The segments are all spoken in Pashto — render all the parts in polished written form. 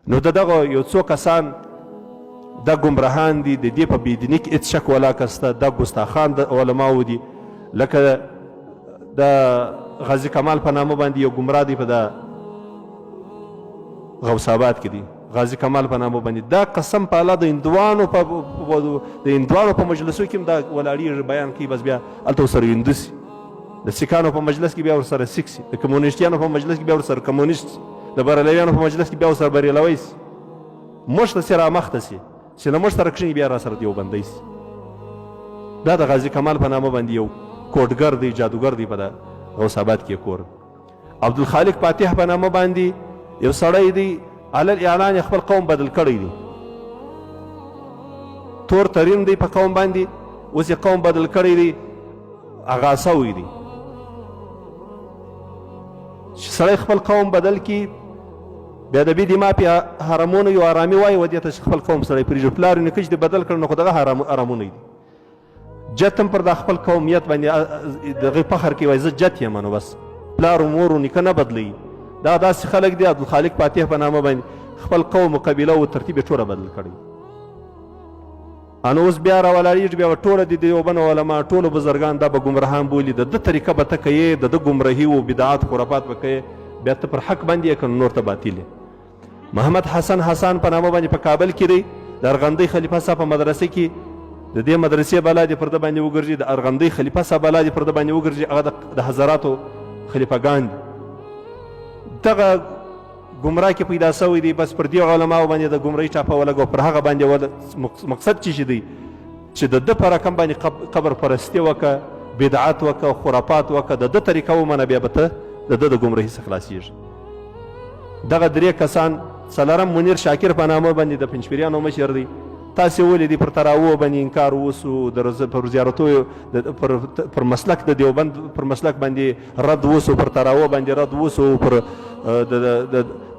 نو د دغه یو څو کسان دا ګمراهان دي، د دې په بېدیني کې هېڅ شک ولا کسته، دا ګستاخان د علماو دي. لکه د غازي کمال په نامه باندې یو ګمراه دی په د غوث آباد کې دی، غازي کمال په نامه باندې. دا قسم په الله د هندوانو په مجلسو کې هم دا ولاړېږي بیان کوي، بس بیا هلته ورسره هندو سي، د سیکانو په مجلس کې بیا ورسره سیک سي، د کمونیسټیانو په مجلس کې بیا ورسره کمونیسټ سي، د بریلویانو په مجلس کې بیا ورسره بریلوی سي، موږ ته سي رامخته سي چې له موږ سره کښېني بیا راسره دیوبندی سي. دا د غازي کمال په نامه باندې یو کوډګر دی، جادوګر دی په د غوث آباد کې کور. عبدالخالق فاتح په نامه باندې یو سړی دی، علی الاعلان خپل قوم بدل کړی دی، تور ترین دی په قوم باندې، اوس یې قوم بدل کړی دی، هغه سوی دی. چې سړی خپل قوم بدل کړي بیا د بې دما پې حرمونه یو ارامي وایي و دې ته چې خپل قوم سړی پرېږدي. پلار یې نیکه چې دې بدل کړ نو خو دغه حرمونه دي. جت هم پر دا خپل قومیت باندې دغه فخر کوي، وایي زه جت یم، نو بس پلار و مور و نیکه نه بدلوي. دا داسې خلک دي عبدالخالق فاتح په نامه باندې خپل قوم و قبیله و ترتیب یې ټوله بدل کړی. نو اوس بیا راولاړېږي، بیا به ټوله د دیوبند علما ټولو بزرګان دا به ګمراهان بولي، د ده طریقه به ته کوې، د ده ګمرهي و بدعات خرافات به کوې، بیا ته پر حق باندې یې که نور ته باطل یې. محمد حسن په نامه باندې په کابل کې دی، د ارغندۍ خلیفه صاحب په مدرسه کې د دې مدرسې بلا دې پر ده باندې وګرځي، د ارغندۍ خلیفه صاحب بلا دې پر ده باندې وګرځي، هغه د حضراتو خلیفګان دي. دغه ګمراه کې پیدا سوی دی، بس پر دې علماو باندې د ګمرهۍ ټاپه ولګو، پر هغه باندې مقصد چې دی چې د ده په رقم باندې قبر پرستي وکړه، بدعات وکړه، خرافات وکړه، د ده طریقه ومنه، بیا به ته د ده د ګمرهۍ څخه خلاصېږي. دغه درې کسان، څلرم منیر شاکر په نامه باندې د پنجپیریانو مشر دی. تاسې ولیدي پر تراوو باندې انکار وسو، پر زیارتو پر مسلک د دیوبند پر مسلک باندې رد وسو، پر تراوو باندې رد وسو،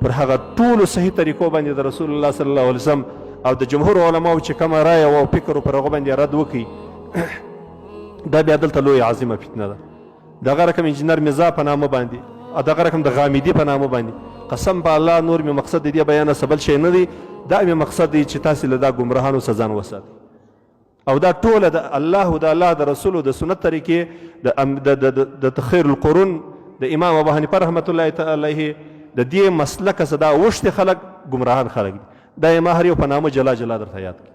پر هغه ټولو صحیح طریقو باندې د رسول الله صلی الله علیه وسلم او د جمهور علماو چې کومه رایه او فکر پر هغه باندې رد وکړي. دا بیا دلته لویه عظیمه فتنه ده. دغه رقم انجینر میرزا په نامه باندې، دغه رقم د غامدي په نامه باندې، قسم په الله نور مې مقصد د دې بیانه څه بل شی نه دی، دا مې مقصد دی چې تاسې له دا ګمراهانو څخه ځان وساتئ. او دا ټوله د الله او د الله د رسولو د سنت طریقې د تخیر القرون د امام ابو حنیفه رحمت الله تعالی علیه د دې مسلکه څخه دا وښتې خلک ګمراهان خلک دي. دا یې ما هر یو په نامه جلا جلا درته یاد کړي.